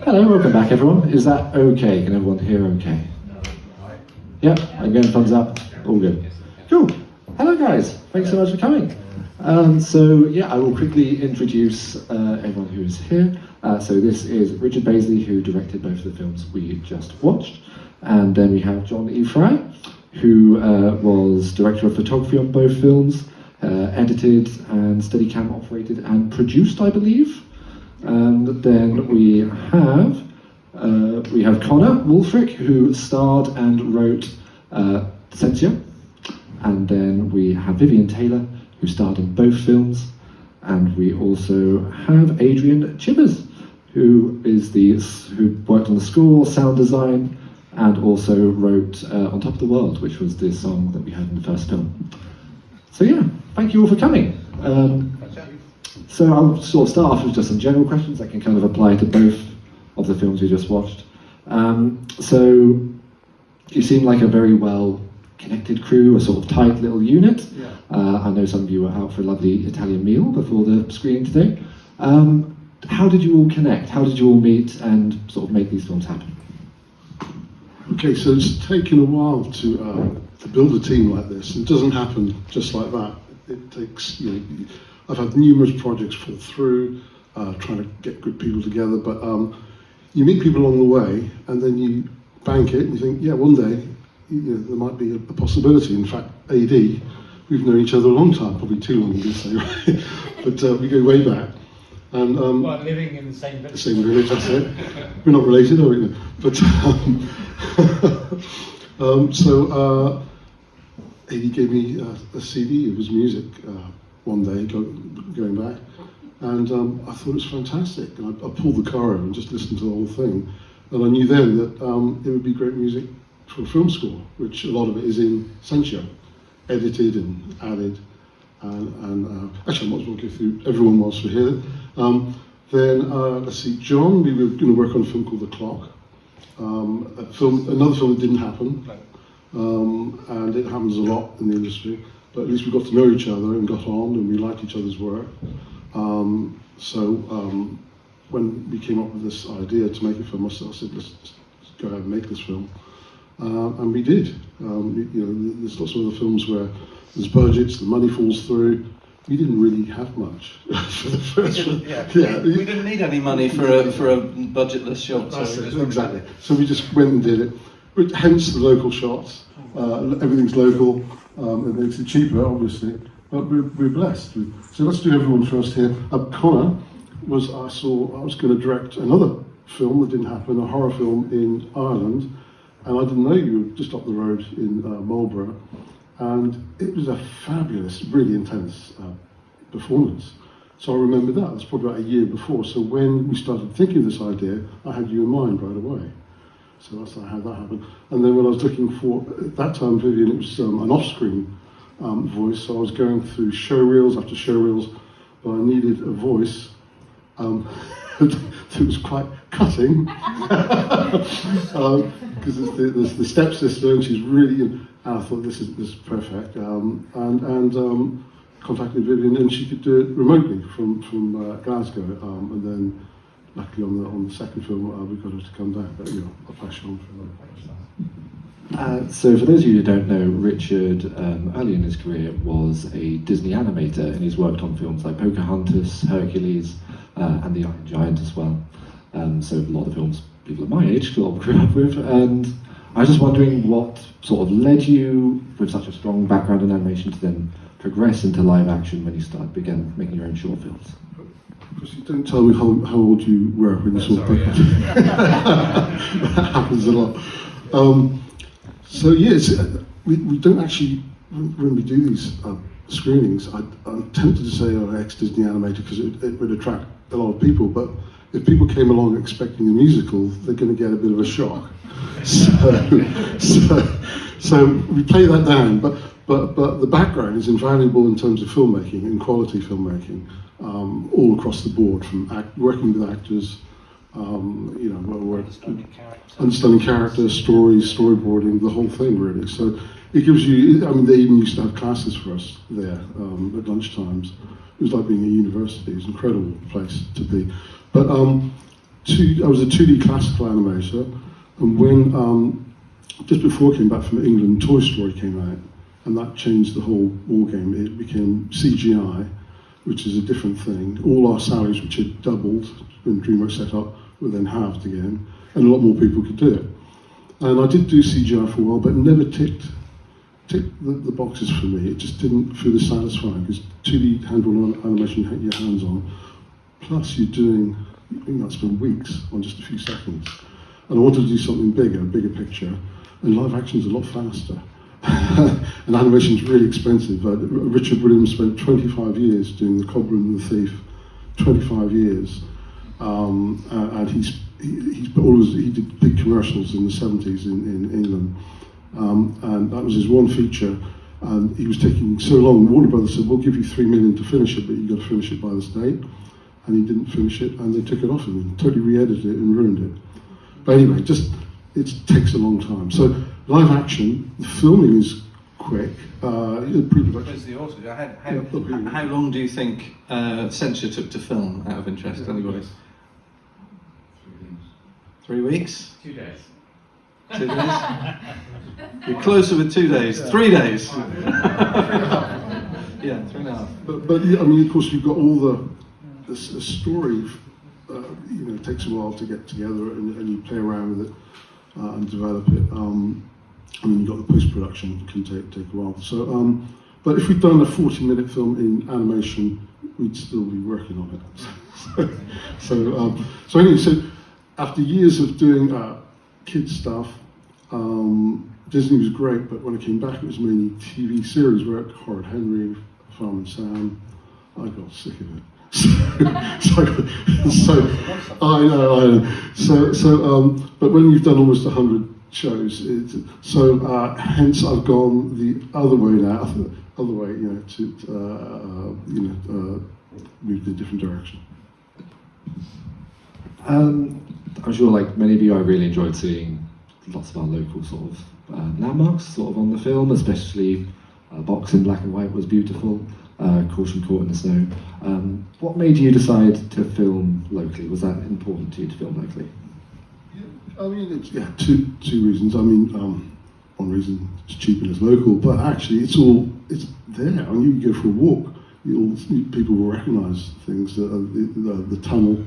Hello, welcome back everyone. Is that okay? Can everyone hear okay? Yep, I'm going thumbs up. All good. Cool. Hello guys, thanks so much for coming. So yeah, I will quickly introduce everyone who is here. So this is Richard Bazley, who directed both of the films we just watched. And then we have John E. Fry, who was director of photography on both films, edited and Steadicam operated and produced, I believe. And then we have Connor Wulfric, who starred and wrote Censure. And then we have Vivien Taylor, who starred in both films. And we also have Adrian Chivers, who worked on the score, sound design, and also wrote On Top of the World, which was the song that we heard in the first film. So yeah, thank you all for coming. So I'll sort of start off with just some general questions that can kind of apply to both of the films we just watched. So you seem like a very well connected crew, a sort of tight little unit. Yeah. I know some of you were out for a lovely Italian meal before the screening today. How did you all connect? How did you all meet and sort of make these films happen? Okay, so it's taken a while to build a team like this. It doesn't happen just like that. It takes, I've had numerous projects fall through, trying to get good people together, but you meet people along the way and then you bank it and you think, yeah, one day there might be a possibility. In fact, AD, we've known each other a long time, probably too long to say, right? But we go way back. And living in the same village. The same village, that's it. We're not related, are we? But AD gave me a CD of his music one day, going back, and I thought it was fantastic. And I pulled the car over and just listened to the whole thing, and I knew then that it would be great music for a film score, which a lot of it is in Censure, edited and added. And actually, I might as well go through everyone whilst we're here. Then let's see, John, we were going to work on a film called The Clock, another film that didn't happen, and it happens a lot in the industry. But at least we got to know each other and got on, and we liked each other's work. When we came up with this idea to make a film, I said, let's go ahead and make this film, and we did. There's lots of other films where there's budgets, the money falls through. We didn't really have much for the first one. We didn't need any money for a budgetless shot. So exactly. So we just went and did it. Hence the local shots. Everything's local. It makes it cheaper, obviously. But we're blessed. So let's do everyone first here. Connor I was going to direct another film that didn't happen, a horror film in Ireland, and I didn't know you were just up the road in Marlborough. And it was a fabulous, really intense performance. So I remember that. That's probably about a year before. So when we started thinking of this idea, I had you in mind right away. So that's how that happened. And then when I was looking for, at that time, Vivien, it was an off-screen voice. So I was going through show reels after show reels, but I needed a voice that was quite cutting. Because there's the stepsister, and she's really. I thought this is perfect, and contacted Vivien, and she could do it remotely from Glasgow, and then luckily on the second film we got her to come back. But I'll pass you on for that. So for those of you who don't know, Richard early in his career was a Disney animator, and he's worked on films like Pocahontas, Hercules, and The Iron Giant as well. So a lot of films people of my age sort of grew up with, and I was just wondering what sort of led you, with such a strong background in animation, to then progress into live action when you began making your own short films. Because you don't tell me how old you were when you saw Pocahontas. That happens a lot. So yes, we don't actually, when we do these screenings, I'm tempted to say ex-Disney animator because it would attract a lot of people, but if people came along expecting a musical, they're going to get a bit of a shock. So we play that down, but the background is invaluable in terms of filmmaking and quality filmmaking, all across the board, from working with actors, understanding characters, stories, storyboarding, the whole thing really. So it gives you. I mean, they even used to have classes for us there at lunchtimes. It was like being at university. It was an incredible place to be. But I was a 2D classical animator, and when just before I came back from England, Toy Story came out, and that changed the whole ball game. It became CGI, which is a different thing. All our salaries, which had doubled when DreamWorks set up, were then halved again, and a lot more people could do it. And I did do CGI for a while, but it never ticked the boxes for me. It just didn't feel as satisfying, because 2D hand-drawn animation you hit your hands on, plus you're doing, you know, spend weeks on just a few seconds. And I wanted to do something bigger, a bigger picture, and live action is a lot faster. And animation is really expensive. Richard Williams spent 25 years doing The Cobbler and the Thief, 25 years, and he did big commercials in the 70s in England, and that was his one feature. And he was taking so long. Warner Brothers said, "We'll give you $3 million to finish it, but you've got to finish it by this date." And he didn't finish it, and they took it off him and totally re-edited it and ruined it. But anyway, it takes a long time. So live action, the filming is quick. Pre-production. Where's the audio? How long do you think Censure took to film, out of interest? Anybody? 3 weeks? 2 days. 2 days? You're closer with 2 days. 3 days. Yeah, 3.5. But yeah, I mean, of course, you've got all the story. You know, it takes a while to get together, and you play around with it and develop it. And then you've got the post-production, can take a while. So, but if we'd done a 40-minute film in animation, we'd still be working on it. So anyway, so after years of doing kids stuff, Disney was great, but when I came back, it was mainly TV series work, Horrid Henry, Farm and Sam. I got sick of it. I know. But when you've done almost 100 shows, hence I've gone the other way now. You know, to move in a different direction. I'm sure, like many of you, I really enjoyed seeing lots of our local sort of landmarks sort of on the film, especially Box in black and white was beautiful. Corsham Court in the snow. What made you decide to film locally? Was that important to you to film locally? Yeah, I mean, it's two reasons. I mean, one reason it's cheap and it's local, but actually it's there. I mean, you go for a walk, people will recognise things. The tunnel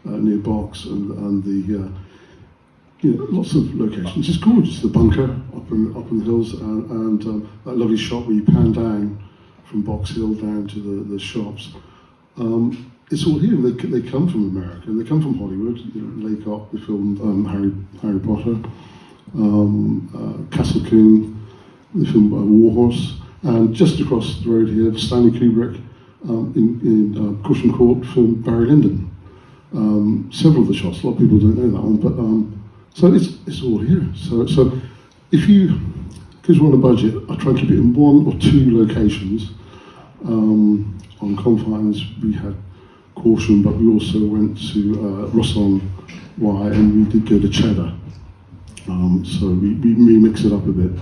near Box and the lots of locations. It's gorgeous. The bunker up in the hills and that lovely shot where you pan down from Box Hill down to the shops. It's all here. They come from America. They come from Hollywood. Laycock, they filmed Harry Potter. Castle King, they filmed Warhorse. And just across the road here, Stanley Kubrick in Corsham Court filmed Barry Lyndon. Several of the shots. A lot of people don't know that one, but so it's all here. So if you, because we're on a budget, I try and keep it in 1 or 2 locations. On Confines, we had Corsham, but we also went to Ross-on-Wye, and we did go to Cheddar. So we mix it up a bit.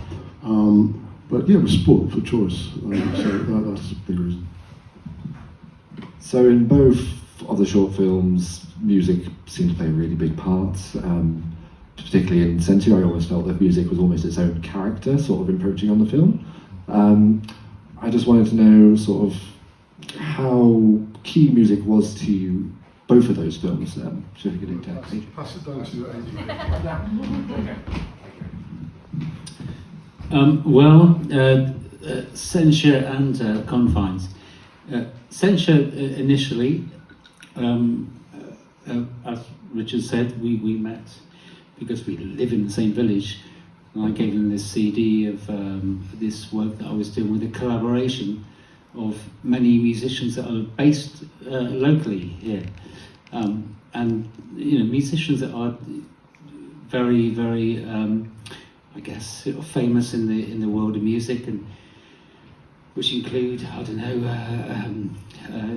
But yeah, we're spoiled for choice. So that's a big reason. So in both of the short films, music seemed to play a really big part. Particularly in Censure, I always felt that music was almost its own character, sort of encroaching on the film. I just wanted to know sort of how key music was to you, both of those films. So if you could take Pass it down to Adrian. Censure and Confines. Censure initially, as Richard said, we met because we live in the same village, and I gave him this CD of this work that I was doing with a collaboration of many musicians that are based locally here, and musicians that are very, very, I guess, sort of famous in the world of music, and which include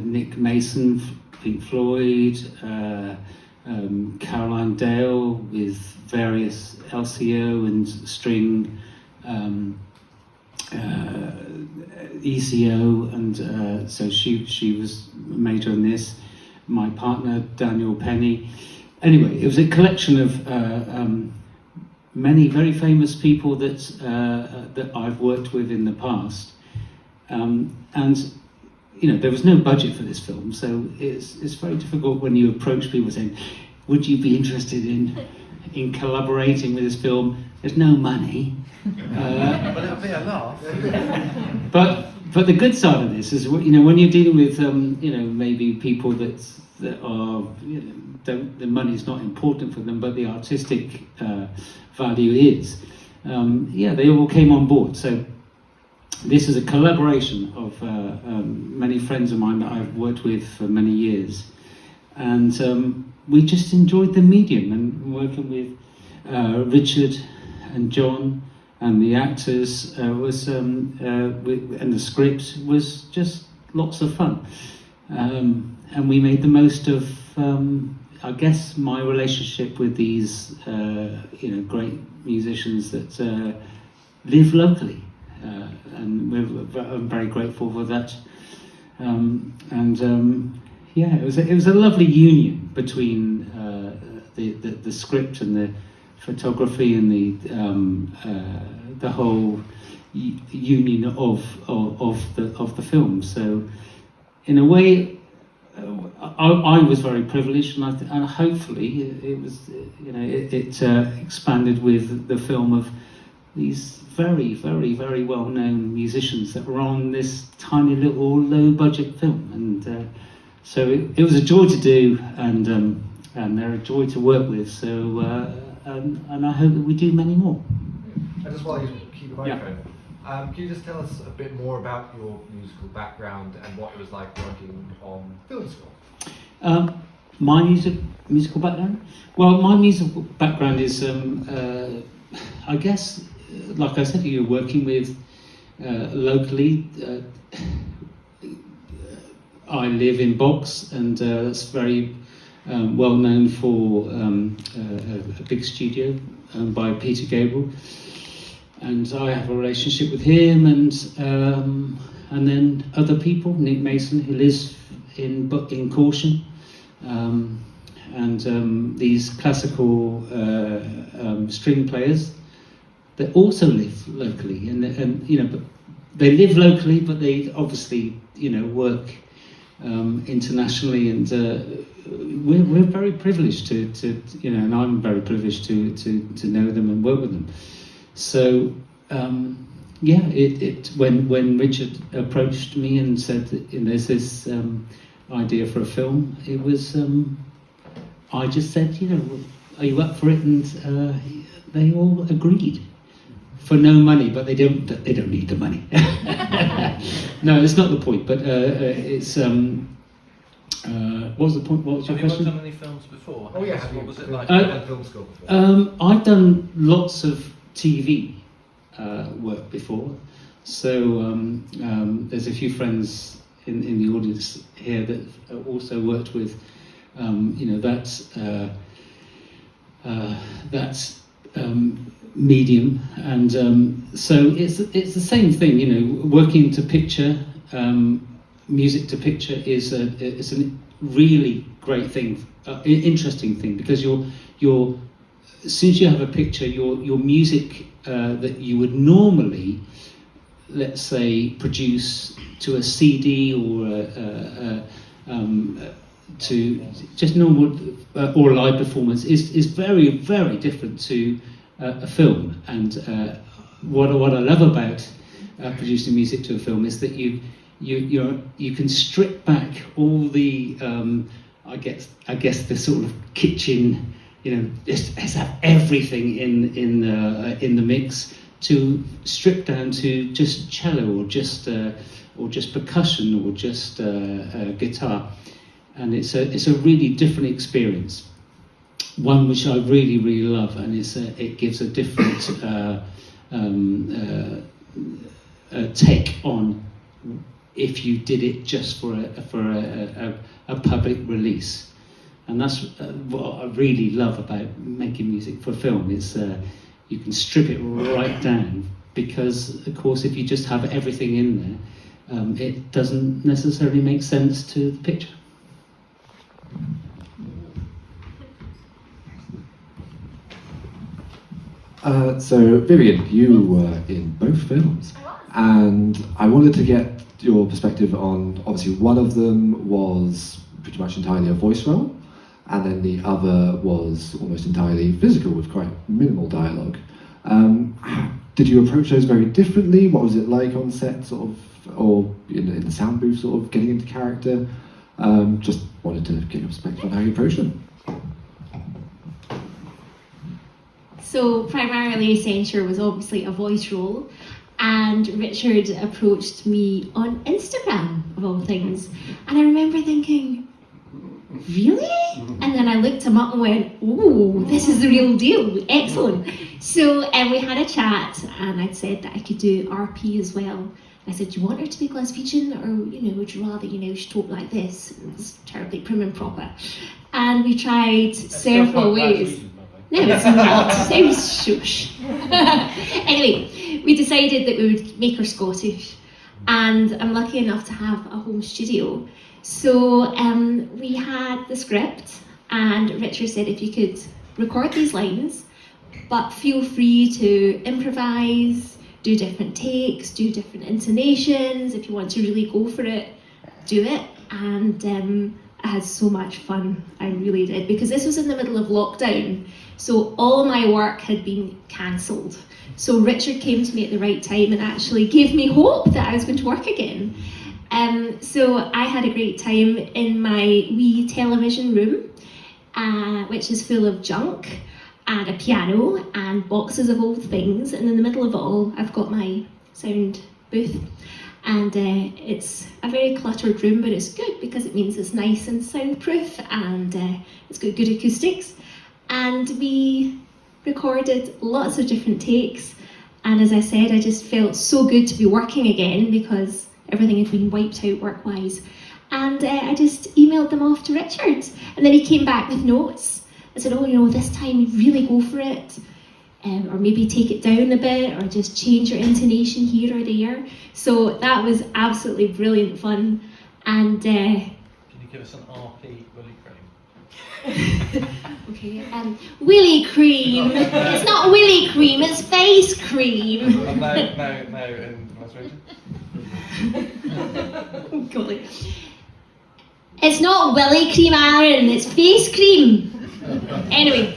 Nick Mason, Pink Floyd. Caroline Dale with various LCO and string, ECO, and so she was major in this. My partner Daniel Penny, anyway, it was a collection of many very famous people that I've worked with in the past, and there was no budget for this film, so it's very difficult when you approach people saying, "Would you be interested in collaborating with this film?" There's no money. But it'll be a laugh. But the good side of this is, when you're dealing with maybe people that are the money's not important for them, but the artistic value is. They all came on board. So this is a collaboration of many friends of mine that I've worked with for many years, and we just enjoyed the medium and working with Richard and John. And the actors and the script was just lots of fun, and we made the most of, I guess, my relationship with these, great musicians that live locally, and I'm very grateful for that. It was a lovely union between the script and the photography and the whole union of the film. So, in a way, I was very privileged, and hopefully it was it expanded with the film of these very, very, very well-known musicians that were on this tiny little low-budget film, and so it was a joy to do, and they're a joy to work with. So. And I hope that we do many more. And just while you keep the microphone, can you just tell us a bit more about your musical background and what it was like working on film score? My musical background? Well, my musical background is, I guess, like I said, you're working with locally. I live in Box, and it's very well known for a big studio owned by Peter Gabriel, and I have a relationship with him, and then other people, Nick Mason, who lives in Corsham, and these classical string players that also live locally, and but they live locally, but they obviously work internationally, and we're very privileged to and I'm very privileged to know them and work with them. So when Richard approached me and said that there's this idea for a film, it was I just said, are you up for it? And they all agreed. For no money, but they don't need the money. No, it's not the point. But it's what was the point? What was your question? Have you worked on any films before? Oh yeah, What was it like? Film score before? I've done lots of TV work before. So there's a few friends in the audience here that also worked with that's medium, and so it's the same thing. Working to picture, music to picture is a really great thing, interesting thing, because you're since you have a picture, your music that you would normally, let's say, produce to a CD or to just normal or a live performance is very, very different to a film. And what I love about producing music to a film is that you can strip back all the I guess the sort of kitchen, just have everything in the mix, to strip down to just cello or just percussion or just guitar, and it's a really different experience, one which I really, really love, and it gives a different take on if you did it just for a public release. And that's what I really love about making music for film, is you can strip it right down, because of course if you just have everything in there, it doesn't necessarily make sense to the picture. So Vivien, you were in both films, and I wanted to get your perspective on, obviously one of them was pretty much entirely a voice role, and then the other was almost entirely physical with quite minimal dialogue. Did you approach those very differently? What was it like on set, sort of, or in the sound booth, sort of getting into character? Just wanted to get your perspective on how you approached them. So primarily Censure was obviously a voice role, and Richard approached me on Instagram, of all things, and I remember thinking, really? And then I looked him up and went, oh, this is the real deal, excellent. So we had a chat, and I'd said that I could do RP as well. I said, do you want her to be Glaswegian, or would you rather, she talk like this? It was terribly prim and proper. And we tried several ways. No, it's not. It was shush. Anyway, we decided that we would make her Scottish, and I'm lucky enough to have a home studio. So we had the script, and Richard said if you could record these lines, but feel free to improvise, do different takes, do different intonations. If you want to really go for it, do it. And I had so much fun, I really did, because this was in the middle of lockdown, so all my work had been cancelled. So Richard came to me at the right time and actually gave me hope that I was going to work again. So I had a great time in my wee television room, which is full of junk and a piano and boxes of old things, and in the middle of it all I've got my sound booth. And it's a very cluttered room, but it's good because it means it's nice and soundproof, and it's got good acoustics. And we recorded lots of different takes, and as I said, I just felt so good to be working again because everything had been wiped out work-wise. And I just emailed them off to Richard, and then he came back with notes. I said, this time really go for it. Or maybe take it down a bit, or just change your intonation here or there. So that was absolutely brilliant fun. And Can you give us an RP Willy Cream? okay, Willy Cream. It's not Willy Cream, it's face cream. No, in Glaswegian. Golly. It's not Willy Cream, Aaron, it's face cream. Anyway,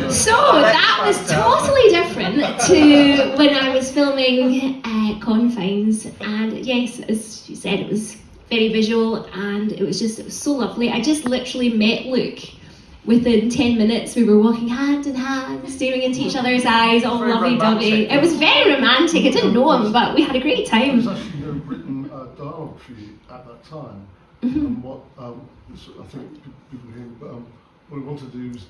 so that was totally different to when I was filming Confines, and yes, as you said, it was very visual, and it was so lovely. I just literally met Luke. Within 10 minutes we were walking hand in hand, staring into each other's eyes, all lovey-dovey. It was very romantic. I didn't know him, but we had a great time. It was actually written dialogue for you at that time, and what I think people hear. What I wanted to do was,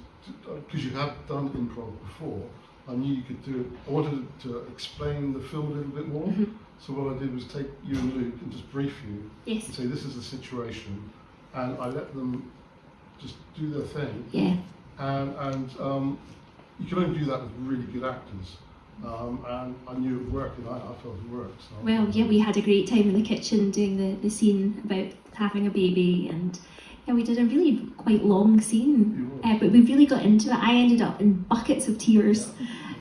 because you had done improv before, I knew you could do it. I wanted to explain the film a little bit more. So what I did was take you and Luke and just brief you and say this is the situation, and I let them just do their thing. Yeah. And you can only do that with really good actors. And I knew it worked, and I felt it worked. So well, yeah, we had a great time in the kitchen doing the scene about having a baby, and yeah, we did a really quite long scene, but we really got into it. I ended up in buckets of tears,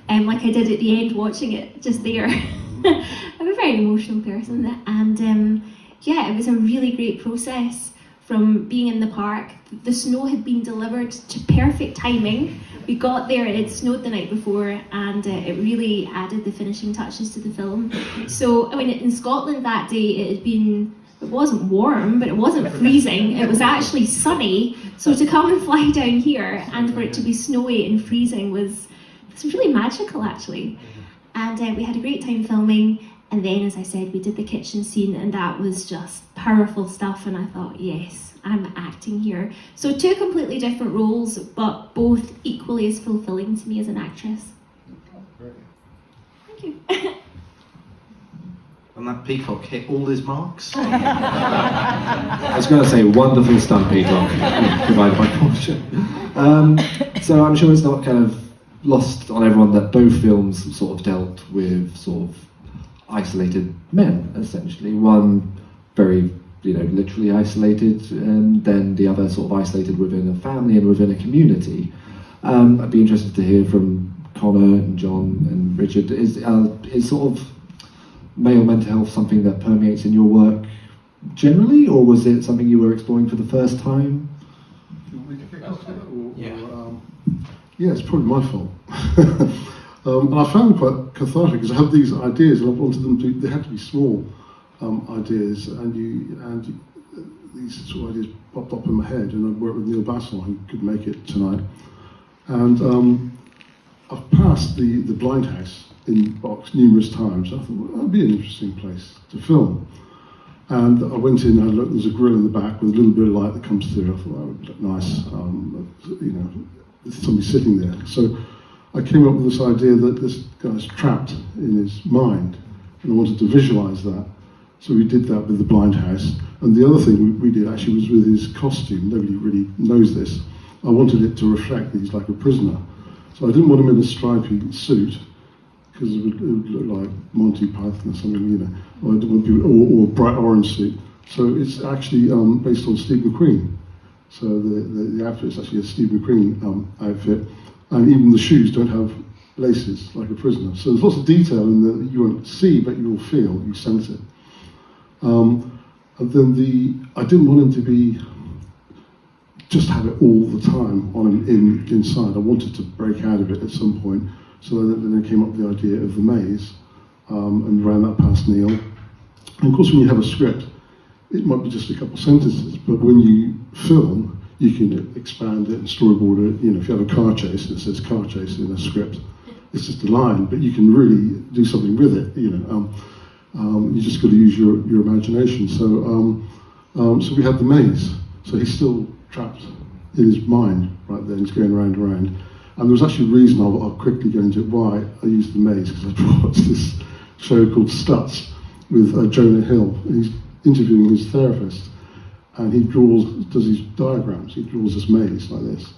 like I did at the end watching it just there. I'm a very emotional person, and yeah, it was a really great process from being in the park. The snow had been delivered to perfect timing. We got there, it had snowed the night before, and it really added the finishing touches to the film. So, I mean, in Scotland that day, it wasn't warm, but it wasn't freezing. It was actually sunny. So to come and fly down here and for it to be snowy and freezing was really magical, actually. And we had a great time filming. And then, as I said, we did the kitchen scene, and that was just powerful stuff. And I thought, yes, I'm acting here. So 2 completely different roles, but both equally as fulfilling to me as an actress. Thank you. And that peacock hit all his marks. I was going to say wonderful stunt peacock provided by Corsham. So I'm sure it's not kind of lost on everyone that both films sort of dealt with sort of isolated men, essentially. One very, literally isolated, and then the other sort of isolated within a family and within a community. I'd be interested to hear from Connor and John and Richard, is sort of male mental health something that permeates in your work generally, or was it something you were exploring for the first time? Yeah, it's probably my fault. And I found it quite cathartic because I had these ideas and I wanted them to, they had to be small ideas, and these sort of ideas popped up in my head, and I worked with Neil Bazley, who could make it tonight. And I've passed the Blind House in Box numerous times. I thought, well, that'd be an interesting place to film. And I went in and had a look, there's a grill in the back with a little bit of light that comes through. I thought that would look nice, you know, with somebody sitting there. So I came up with this idea that this guy's trapped in his mind, and I wanted to visualise that. So we did that with the Blind House. And the other thing we did actually was with his costume. Nobody really knows this. I wanted it to reflect that he's like a prisoner. So I didn't want him in a stripy suit, because it would look like Monty Python or something, you know, or I didn't want people, or a bright orange suit. So it's actually based on Steve McQueen. So the outfit is actually a Steve McQueen outfit, and even the shoes don't have laces like a prisoner. So there's lots of detail in there that you won't see, but you will feel, you sense it. And then I didn't want him to be just have it all the time on him inside. I wanted to break out of it at some point. So then I came up with the idea of the maze, and ran that past Neil. And of course, when you have a script, it might be just a couple of sentences, but when you film, you can expand it and storyboard it. You know, if you have a car chase and it says car chase in a script, it's just a line, but you can really do something with it. You know, you just got to use your imagination. So we had the maze. So he's still trapped in his mind right there. He's going round and round. And there was actually a reason I'll quickly go into why I used the maze, because I watched this show called Stutz with Jonah Hill. And he's interviewing his therapist, and he does these diagrams. He draws this maze like this.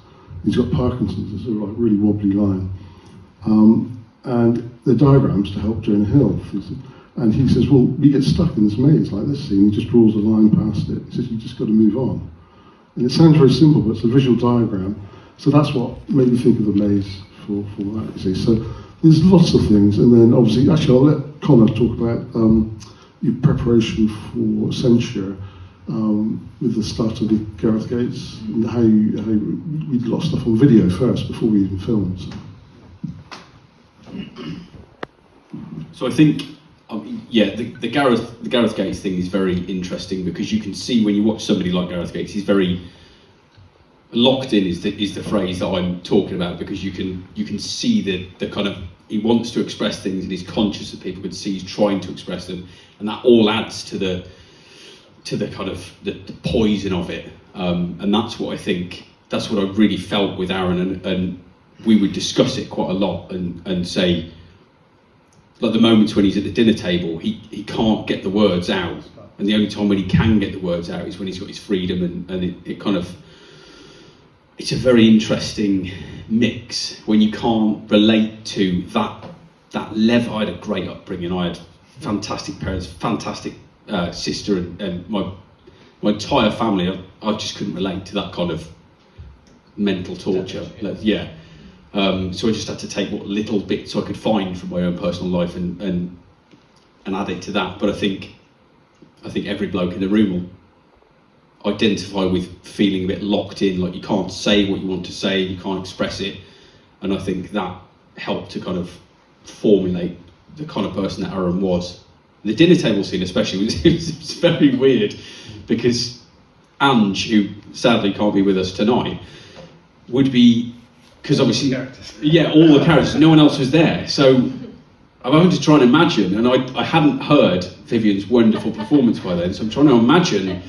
He's got Parkinson's, it's a like really wobbly line. And the diagrams to help Jonah Hill. And he says, well, we get stuck in this maze like this, and he just draws a line past it. He says, you just got to move on. And it sounds very simple, but it's a visual diagram. So that's what made me think of the maze for that, you see. So there's lots of things, and then obviously, actually I'll let Connor talk about your preparation for Censure with the start of the Gareth Gates, and how we did a lot of stuff on video first before we even filmed. So I think, yeah, the Gareth Gates thing is very interesting, because you can see when you watch somebody like Gareth Gates, he's very locked in is the phrase that I'm talking about, because you can see the kind of, he wants to express things and he's conscious that people can see he's trying to express them, and that all adds to the kind of the poison of it, and that's what I really felt with Aaron, and we would discuss it quite a lot and say, like the moments when he's at the dinner table, he can't get the words out, and the only time when he can get the words out is when he's got his freedom, and it kind of, it's a very interesting mix when you can't relate to that level. I had a great upbringing. I had fantastic parents, fantastic sister, and my entire family. I just couldn't relate to that kind of mental torture. Yeah. So I just had to take what little bits I could find from my own personal life and add it to that. But I think every bloke in the room will identify with feeling a bit locked in, like you can't say what you want to say, you can't express it, and I think that helped to kind of formulate the kind of person that Aaron was. The dinner table scene especially was very weird, because Ange, who sadly can't be with us tonight, would be, because obviously, yeah, all the characters, no one else was there, so I'm having to try and imagine, and I hadn't heard Vivien's wonderful performance by then, so I'm trying to imagine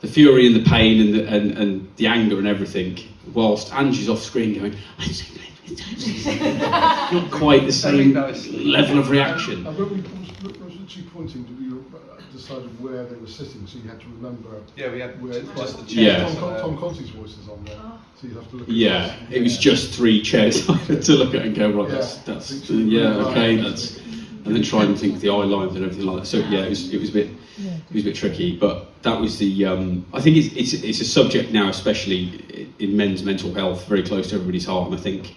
the fury and the pain and the anger and everything, whilst Angie's off screen going, I'm so glad this time. Not quite the same level of reaction. When was actually pointing, you decided where they were sitting, so you had to remember. Yeah, we had where, just the chairs. Yeah. Tom Conti's voice is on there, so you have to look at Yeah, it was just 3 chairs I had to look at and go, right, that's yeah, okay, that's, and then try and think of the eye lines and everything like that. So yeah, it was a bit tricky, but that was the. I think it's a subject now, especially in men's mental health, very close to everybody's heart, and I think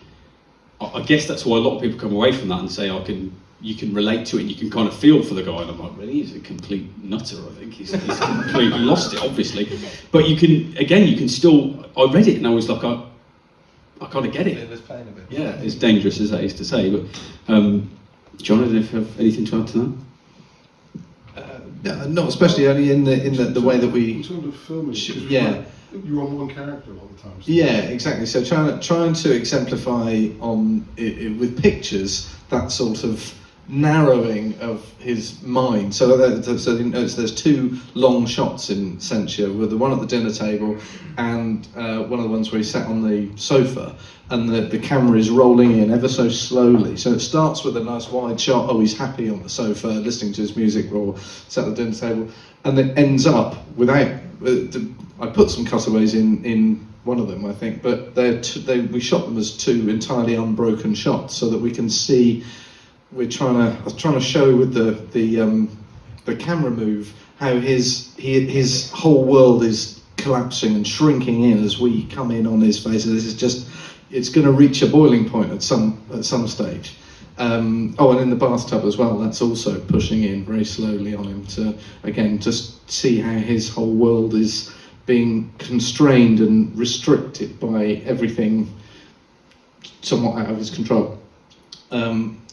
I guess that's why a lot of people come away from that and say, you can relate to it, and you can kind of feel for the guy. And I'm like, really? He's a complete nutter, I think. He's completely lost it, obviously. But you can still, I read it and I was like, I kind of get it. Yeah, as dangerous as that is to say. But John, I don't know if you have anything to add to that? Not especially only in the way that we. In terms of filming, Yeah. you're on one character a lot of the time. So Yeah, exactly. So trying to exemplify with pictures that sort of narrowing of his mind. So you notice there's two long shots in Censure, with the one at the dinner table and one of the ones where he's sat on the sofa, and the camera is rolling in ever so slowly. So it starts with a nice wide shot. Oh, he's happy on the sofa listening to his music or sat at the dinner table, and it ends up without. I put some cutaways in one of them, I think, but we shot them as two entirely unbroken shots so that we can see. I was trying to show with the camera move how his whole world is collapsing and shrinking in as we come in on his face. And this is just, it's going to reach a boiling point at some stage. And in the bathtub as well, that's also pushing in very slowly on him to, again, just see how his whole world is being constrained and restricted by everything somewhat out of his control.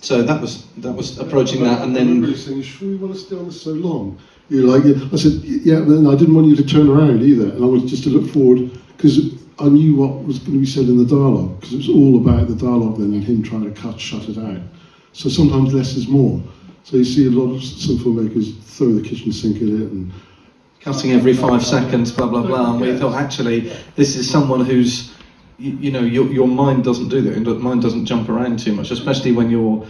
So that was approaching that, and I then. remember saying, "Sure, you want to stay on this so long?" You're like, I said, "Yeah," and I didn't want you to turn around either, and I wanted just to look forward because I knew what was going to be said in the dialogue, because it was all about the dialogue then and him trying to shut it out. So sometimes less is more. So you see a lot of some filmmakers throw the kitchen sink at it and Cutting every 5 seconds, blah blah blah, and we thought actually this is someone who's, your mind doesn't do that. Your mind doesn't jump around too much, especially when you're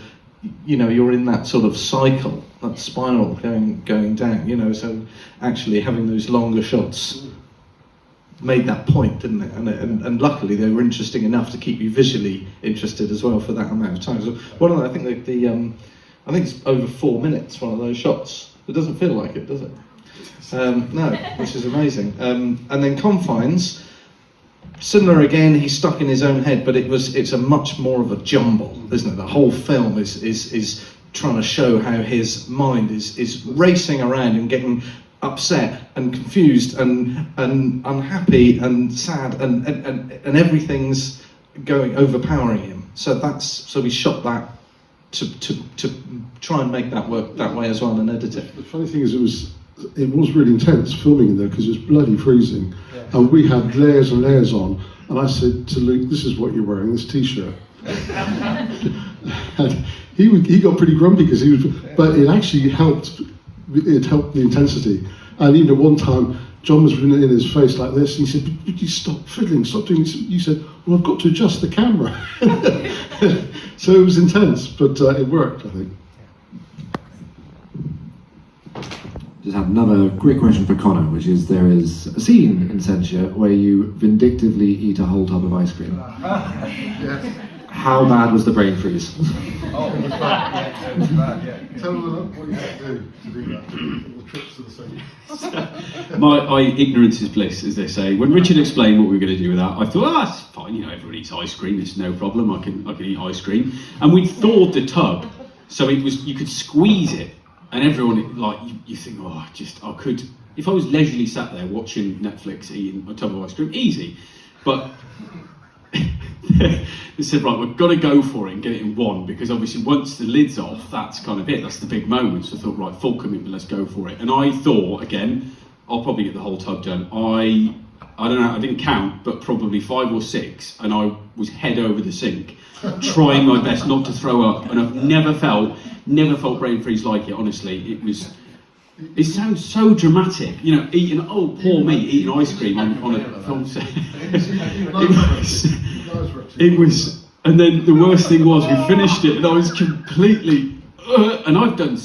in that sort of cycle, that spiral going down. So actually having those longer shots made that point, didn't it? And luckily they were interesting enough to keep you visually interested as well for that amount of time. So one of the, I think it's over 4 minutes. One of those shots. It doesn't feel like it, does it? No, which is amazing. And then Confines. Similar again, he's stuck in his own head, but it's a much more of a jumble, isn't it? The whole film is trying to show how his mind is racing around and getting upset and confused and unhappy and sad and everything's overpowering him. So we shot that to try and make that work that way as well and edit it. The funny thing is it was really intense filming in there because it was bloody freezing, and we had layers and layers on, and I said to Luke, "This is what you're wearing, this t-shirt." And he got pretty grumpy because but it actually helped. It helped the intensity. And even at one time, John was in his face like this, and he said, "Would you stop fiddling, stop doing this?" You said, "Well, I've got to adjust the camera." So it was intense, but it worked, I think. Just have another quick question for Connor, which is, there is a scene in Censure where you vindictively eat a whole tub of ice cream. Yes. How bad was the brain freeze? Oh, it was bad. Yeah, it was bad. Yeah. Tell them what you had to do that. The trips to the same. Ignorance is bliss, as they say. When Richard explained what we were going to do with that, I thought, that's fine. Everyone eats ice cream. It's no problem. I can eat ice cream. And we thawed the tub, so you could squeeze it. And everyone, you think, I could, if I was leisurely sat there watching Netflix eating a tub of ice cream, easy. But they said, right, we've got to go for it and get it in one, because obviously once the lid's off, that's kind of it, that's the big moment. So I thought, right, full commitment, let's go for it. And I thought, again, I'll probably get the whole tub done. I don't know, I didn't count, but probably 5 or 6, and I was head over the sink, trying my best not to throw up, and I've never felt brain freeze like it, honestly. It sounds so dramatic, eating, poor me, eating ice cream on a film set. It was, and then the worst thing was we finished it and I was completely, and I've done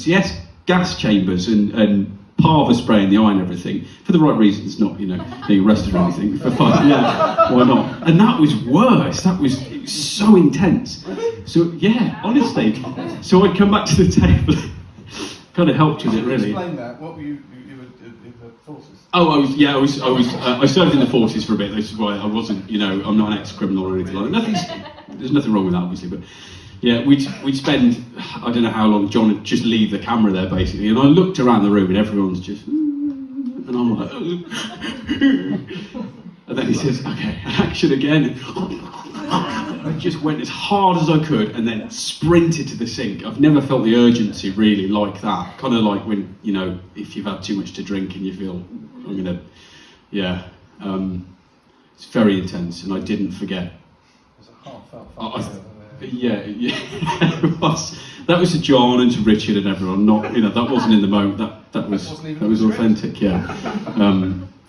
gas chambers and parva spray in the eye and everything, for the right reasons, not, being arrested or anything, for fun, why not? And that was worse, it was so intense. So, honestly, so I'd come back to the table, kind of helped with it, really. Explain that, what were you were in the forces? I served in the forces for a bit, this is why I wasn't, I'm not an ex-criminal or anything like that. there's nothing wrong with that, obviously, but yeah, we'd spend, I don't know how long. John would just leave the camera there basically, and I looked around the room and everyone's just, and I'm like, and then he says, okay, action again. I just went as hard as I could and then sprinted to the sink. I've never felt the urgency really like that. Kind of like when, you know, if you've had too much to drink and you feel, I'm gonna, yeah. It's very intense, and I didn't forget. Yeah, it was. That was to John and to Richard and everyone. Not, you know, that wasn't in the moment. That was authentic. Yeah.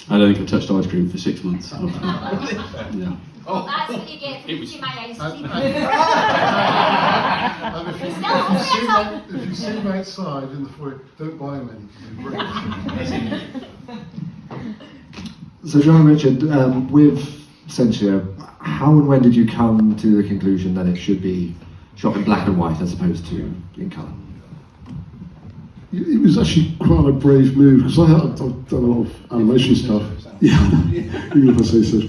I don't think I touched ice cream for 6 months. Yeah. Well, that's what you get for eating my ice cream. And if you see him outside in the foyer, don't buy him any. So John and Richard, with Censure, how and when did you come to the conclusion that it should be shot in black and white as opposed to in colour? It was actually quite a brave move, because I've done a lot of animation stuff. Yeah, even if I say so.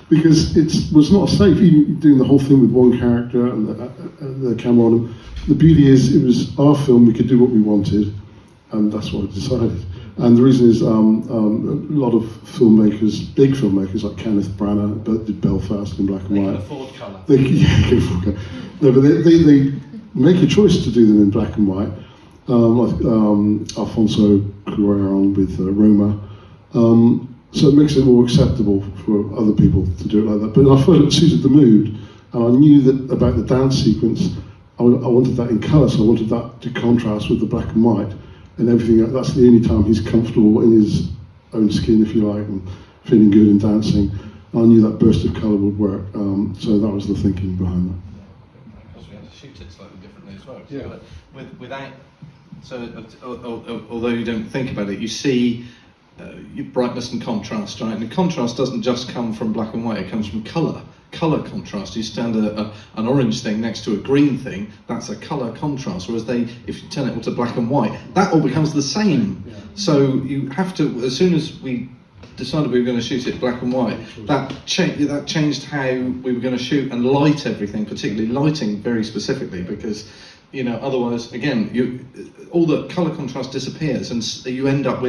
Because it was not safe, even doing the whole thing with one character and the camera on him. The beauty is, it was our film, we could do what we wanted, and that's what I decided. And the reason is, a lot of filmmakers, big filmmakers like Kenneth Branagh, did Belfast in black and white. They can afford colour. Can afford colour. No, but they make a choice to do them in black and white. Like Alfonso Cuarón with Roma. So it makes it more acceptable for other people to do it like that. But I felt it suited the mood, and I knew that about the dance sequence. I wanted that in colour, so I wanted that to contrast with the black and white and everything. That's the only time he's comfortable in his own skin, if you like, and feeling good and dancing. I knew that burst of colour would work, so that was the thinking behind that. Because we had to shoot it slightly differently as well. Yeah. But without, so although you don't think about it, you see brightness and contrast, right? And the contrast doesn't just come from black and white; it comes from colour. Colour contrast. You stand an orange thing next to a green thing, that's a colour contrast. Whereas if you turn it to black and white, that all becomes the same. Yeah. So you have to, as soon as we decided we were going to shoot it black and white, that changed how we were going to shoot and light everything, particularly lighting very specifically, because, you know, otherwise, again, all the colour contrast disappears, and you end up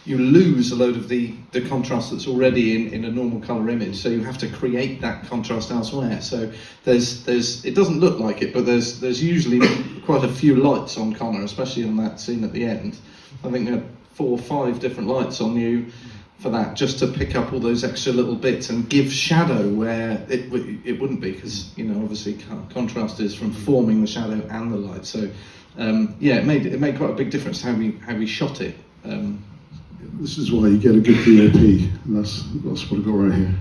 you lose a load of the contrast that's already in a normal colour image. So you have to create that contrast elsewhere. So it doesn't look like it, but there's usually quite a few lights on Connor, especially on that scene at the end. I think there are 4 or 5 different lights on you for that, just to pick up all those extra little bits and give shadow where it wouldn't be, because, you know, obviously contrast is from forming the shadow and the light. So yeah, it made quite a big difference how we shot it. This is why you get a good DOP, and that's what I got right here.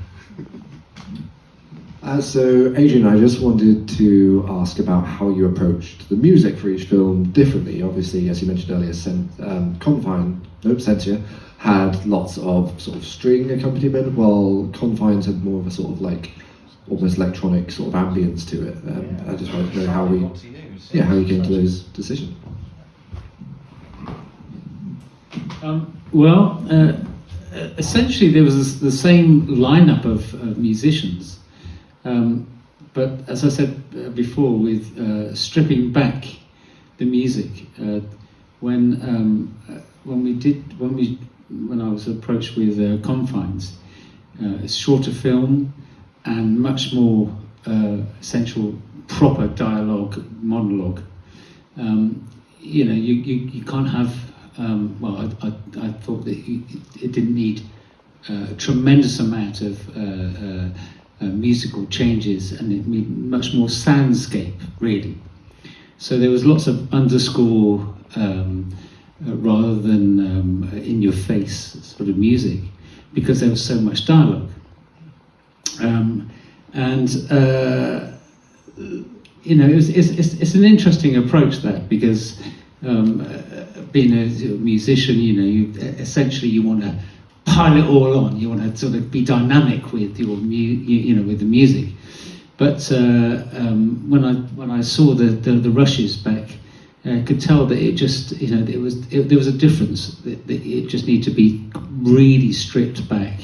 So Adrian, I just wanted to ask about how you approached the music for each film differently. Obviously, as you mentioned earlier, Censure had lots of sort of string accompaniment, while Confines had more of a sort of like almost electronic sort of ambience to it. I just wanted to know how you came to those decisions. Essentially there was the same lineup of musicians, but as I said before, with stripping back the music, when I was approached with Confines, a shorter film and much more essential proper monologue. You know, you can't have. I thought that it didn't need a tremendous amount of musical changes, and it needed much more soundscape, really. So there was lots of underscore rather than in-your-face sort of music, because there was so much dialogue. You know, it's an interesting approach, that, because being a musician, you know, essentially you want to pile it all on. You want to sort of be dynamic with your with the music. But when I saw the rushes back, I could tell that it just, you know, there was a difference. It just needed to be really stripped back,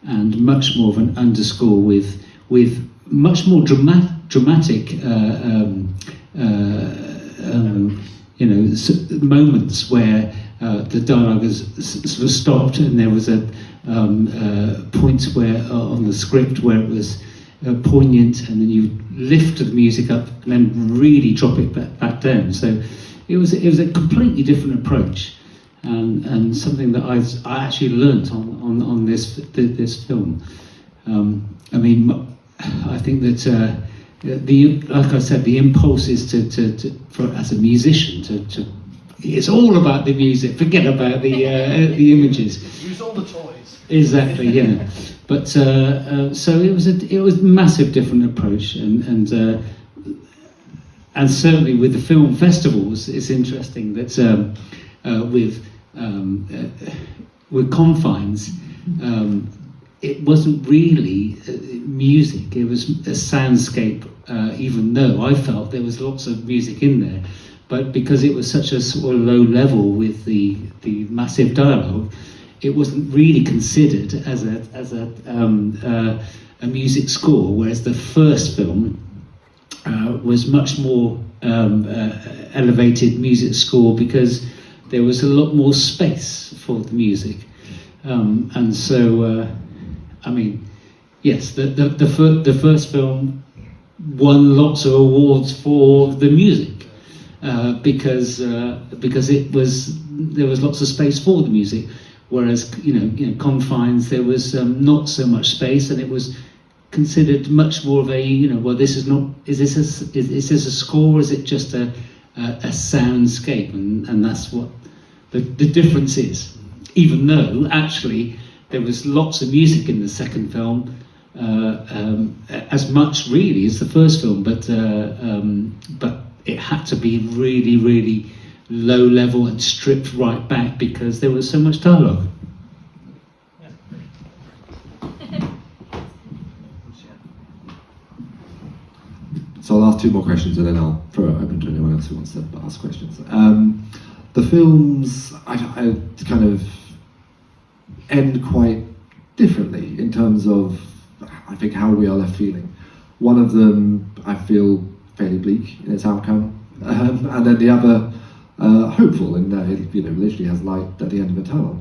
and much more of an underscore with much more dramatic moments where the dialogue is sort of stopped, and there was a points where on the script where it was poignant, and then you lift the music up and then really drop it back down. So it was a completely different approach, and something that I actually learnt on this film. I mean, I think that like I said, the impulse is for as a musician to it's all about the music. Forget about the images. Use all the toys. Exactly, yeah. But so it was a massive different approach, and certainly with the film festivals, it's interesting that with Confines, it wasn't really music. It was a soundscape, even though I felt there was lots of music in there. But because it was such a sort of low level with the massive dialogue, it wasn't really considered as a music score. Whereas the first film was much more elevated music score, because there was a lot more space for the music, and so I mean, yes, the first film won lots of awards for the music. Because there was lots of space for the music, whereas Confines, there was not so much space, and it was considered much more of a well, this is not, is this a score, or is it just a soundscape, and that's what the difference is. Even though actually there was lots of music in the second film, as much really as the first film, but it had to be really, really low level and stripped right back because there was so much dialogue. So I'll ask two more questions and then I'll throw it open to anyone else who wants to ask questions. The films, I kind of end quite differently in terms of, I think, how we are left feeling. One of them, I feel fairly bleak in its outcome, and then the other hopeful, and it literally has light at the end of the tunnel.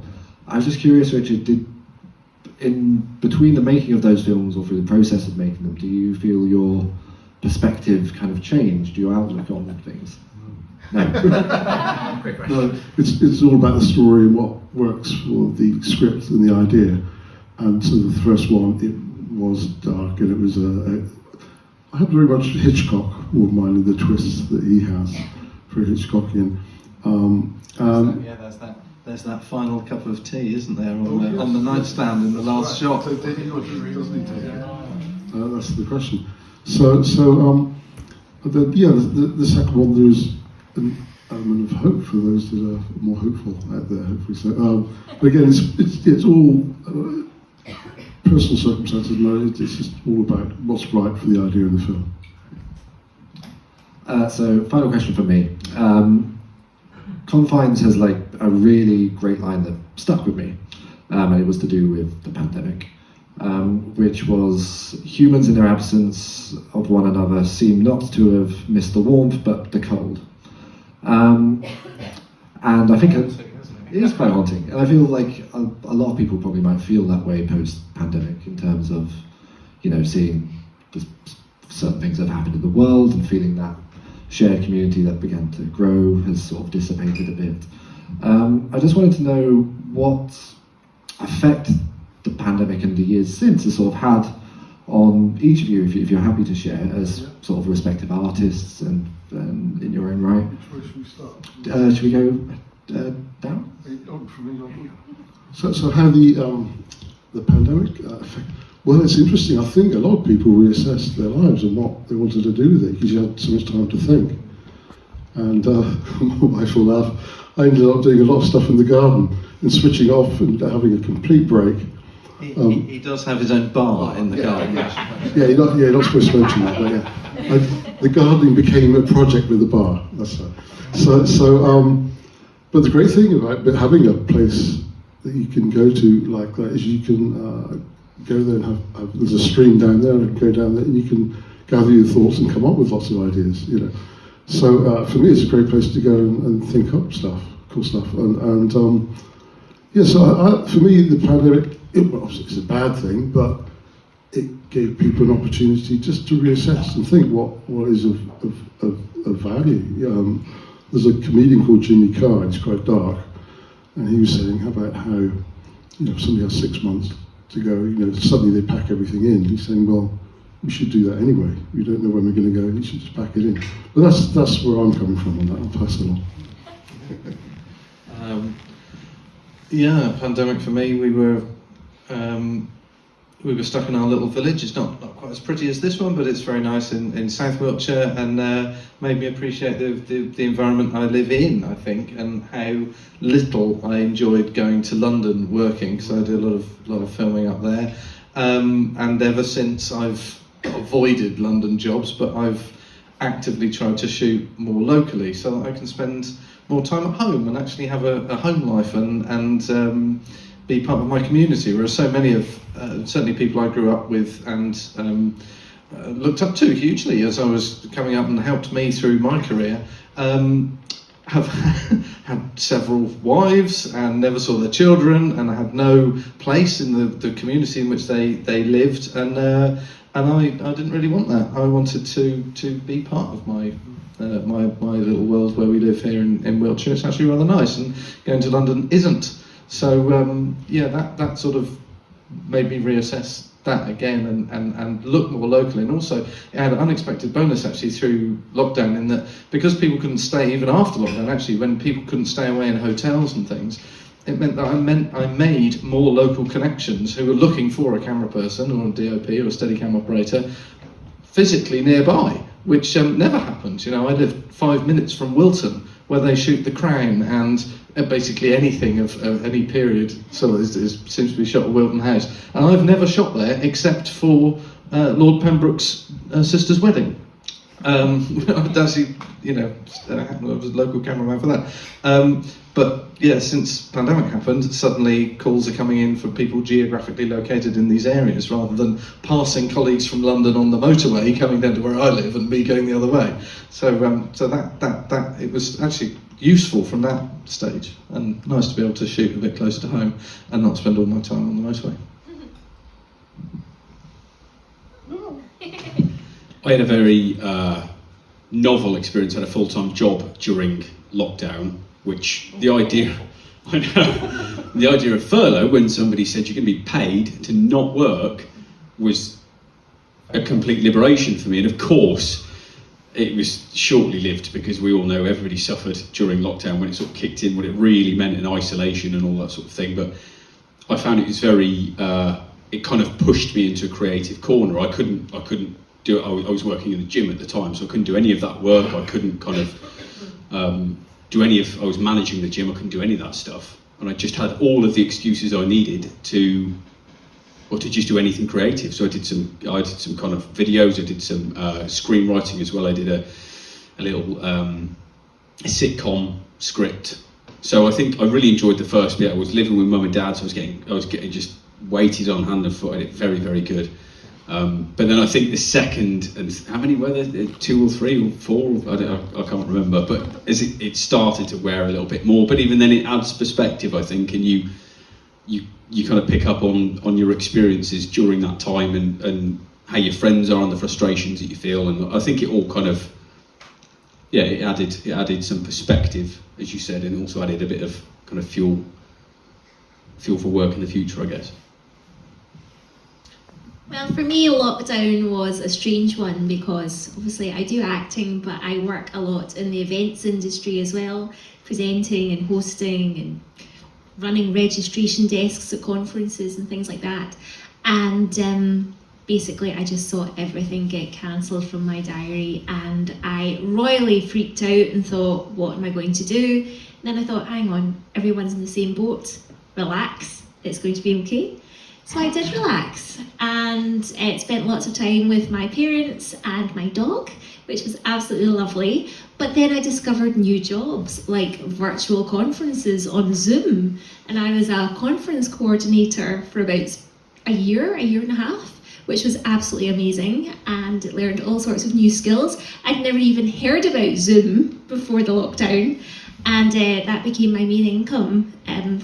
I was just curious, Richard, in between the making of those films or through the process of making them, do you feel your perspective kind of changed, your outlook on things? No. No, it's all about the story and what works for the script and the idea. And so the first one, it was dark, and it was I had very much Hitchcock more minded, the twists that he has, very Hitchcockian. There's that final cup of tea, isn't there, on the nightstand in the last shot? So David Audrey, doesn't he take it? That's the question. So the second one, there is an element of hope for those that are more hopeful out there, hopefully. So, but again, it's all personal circumstances. No, it's just all about what's right for the idea in the film. So, final question for me. Confines has like a really great line that stuck with me, and it was to do with the pandemic, which was humans in their absence of one another seem not to have missed the warmth but the cold. And I think it is quite haunting, and I feel like a lot of people probably might feel that way post-pandemic in terms of, seeing just certain things that have happened in the world and feeling that shared community that began to grow has sort of dissipated a bit. I just wanted to know what effect the pandemic and the years since has sort of had on each of you, if you're happy to share, as sort of respective artists and in your own right. Where should we start? Should we go down? So how the pandemic affect? Well, it's interesting. I think a lot of people reassessed their lives and what they wanted to do with it, because you had so much time to think. And my wife will laugh. I ended up doing a lot of stuff in the garden and switching off and having a complete break. He does have his own bar in the garden. Yeah, you're not supposed to mention that, but yeah. The gardening became a project with the bar. That's right. But the great thing about having a place that you can go to like that is you can go there and have there's a stream down there, and go down there and you can gather your thoughts and come up with lots of ideas, you know. So for me, it's a great place to go and think up stuff, cool stuff. Yeah, so for me, the pandemic, obviously it's a bad thing, but it gave people an opportunity just to reassess and think what is of value. There's a comedian called Jimmy Carr, it's quite dark, and he was saying about how, you know, somebody has 6 months to go, you know, suddenly they pack everything in. He's saying, well, we should do that anyway. We don't know when we're going to go, you should just pack it in. But that's where I'm coming from on that. I'll pass it on. Yeah, pandemic for me, we were stuck in our little village. It's not quite as pretty as this one, but it's very nice in South Wiltshire, and made me appreciate the environment I live in, I think, and how little I enjoyed going to London working, because I do a lot of filming up there. And ever since, I've avoided London jobs, but I've actively tried to shoot more locally so that I can spend more time at home and actually have a home life and be part of my community, whereas so many of certainly people I grew up with and looked up to hugely as I was coming up and helped me through my career, have had several wives and never saw their children, and I had no place in the community in which they lived, and I didn't really want that. I wanted to be part of my little world where we live here in Wiltshire. It's actually rather nice, and going to London isn't. So yeah, that sort of made me reassess that again and look more locally. And also it had an unexpected bonus actually through lockdown, in that because people couldn't stay even after lockdown, actually when people couldn't stay away in hotels and things, it meant that I made more local connections who were looking for a camera person or a DOP or a Steadicam operator physically nearby, which never happened. You know, I lived 5 minutes from Wilton, where they shoot The Crown and basically anything of any period. So it seems to be shot at Wilton House, and I've never shot there except for Lord Pembroke's sister's wedding. Actually, you know, I was a local cameraman for that. But yeah, since pandemic happened, suddenly calls are coming in for people geographically located in these areas, rather than passing colleagues from London on the motorway coming down to where I live and me going the other way. So that it was actually useful from that stage, and nice to be able to shoot a bit closer to home and not spend all my time on the motorway. I had a very novel experience. I had a full-time job during lockdown, which the idea of furlough, when somebody said you're going to be paid to not work, was a complete liberation for me. And of course, it was shortly lived, because we all know everybody suffered during lockdown when it sort of kicked in, what it really meant in isolation and all that sort of thing. But I found it was very, it kind of pushed me into a creative corner. I couldn't do it. I was working in the gym at the time, so I couldn't do any of that work. I couldn't kind of I was managing the gym, I couldn't do any of that stuff. And I just had all of the excuses I needed to just do anything creative. So I did some kind of videos, I did some screenwriting as well. I did a little a sitcom script. So I think I really enjoyed the first bit. I was living with mum and dad, so I was getting just weighted on hand and foot. I did very, very good. But then I think the second, and how many were there? 2 or 3 or 4? I can't remember. But as it started to wear a little bit more. But even then, it adds perspective, I think, and you kind of pick up on your experiences during that time and how your friends are and the frustrations that you feel. And I think it all kind of, yeah, it added some perspective, as you said, and also added a bit of kind of fuel for work in the future, I guess. Well, for me, lockdown was a strange one, because obviously I do acting, but I work a lot in the events industry as well, presenting and hosting and running registration desks at conferences and things like that. And basically I just saw everything get cancelled from my diary, and I royally freaked out and thought, what am I going to do? And then I thought, hang on, everyone's in the same boat, relax, it's going to be okay. So I did relax, and spent lots of time with my parents and my dog, which was absolutely lovely. But then I discovered new jobs, like virtual conferences on Zoom, and I was a conference coordinator for about a year and a half, which was absolutely amazing, and learned all sorts of new skills. I'd never even heard about Zoom before the lockdown, and that became my main income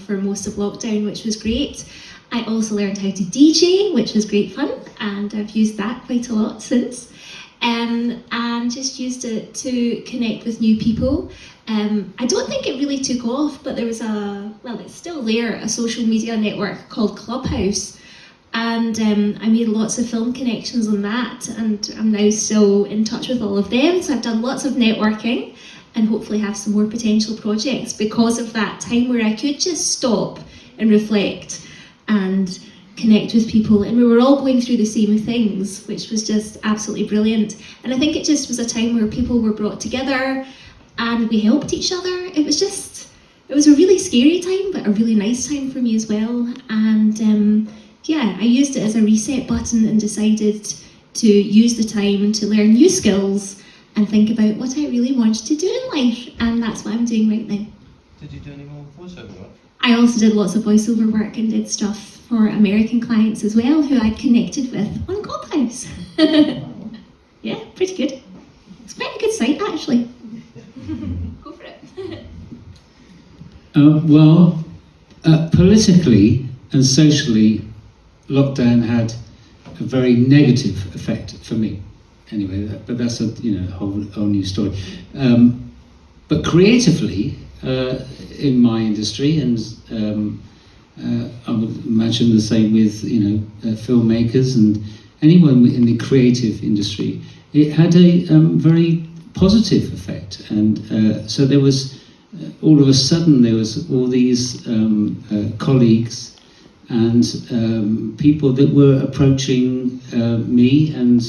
for most of lockdown, which was great. I also learned how to DJ, which was great fun, and I've used that quite a lot since. And just used it to connect with new people. I don't think it really took off, but there was it's still there, a social media network called Clubhouse. And I made lots of film connections on that, and I'm now still in touch with all of them. So I've done lots of networking and hopefully have some more potential projects because of that time where I could just stop and reflect and connect with people, and we were all going through the same things, which was just absolutely brilliant. And I think it just was a time where people were brought together and we helped each other. It was a really scary time, but a really nice time for me as well. And I used it as a reset button and decided to use the time to learn new skills and think about what I really wanted to do in life, and that's what I'm doing right now. Did you do any more voiceover work? I also did lots of voiceover work and did stuff for American clients as well, who I'd connected with on Confines. Yeah, pretty good. It's quite a good site, actually. Go for it. Politically and socially, lockdown had a very negative effect for me. Anyway, but that's a whole new story. But creatively, in my industry, and I would imagine the same with filmmakers and anyone in the creative industry, it had a very positive effect. And so there was all of a sudden there was all these colleagues and people that were approaching me and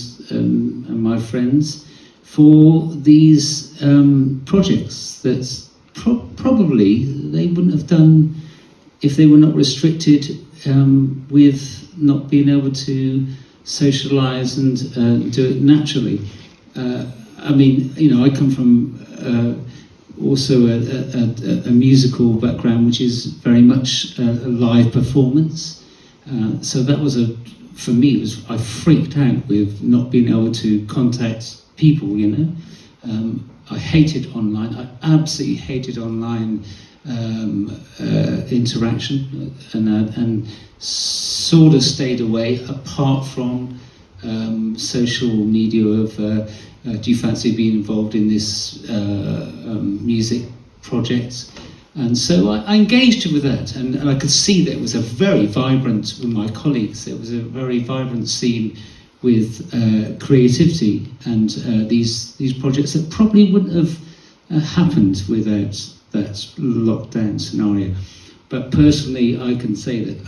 my friends for these projects that probably they wouldn't have done if they were not restricted with not being able to socialise and do it naturally. I come from also a musical background, which is very much a live performance. So that was for me, I freaked out with not being able to contact people, I hated online. I absolutely hated online interaction, and sort of stayed away apart from social media of do you fancy being involved in this music project? And so I engaged with that, and I could see that it was a very vibrant, with my colleagues, it was a very vibrant scene with creativity and these projects that probably wouldn't have happened without that lockdown scenario. But personally, I can say that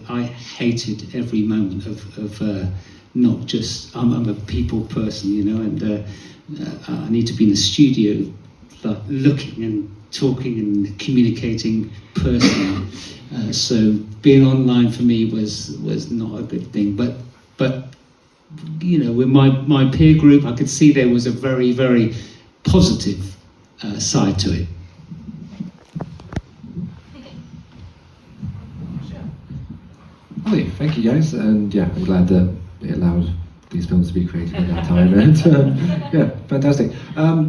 I hated every moment of not just, I'm a people person, and I need to be in the studio looking and talking and communicating personally. So being online for me was not a good thing. But with my peer group, I could see there was a very, very positive side to it. Lovely, thank you guys, and I'm glad that it allowed these films to be created at that time. And fantastic.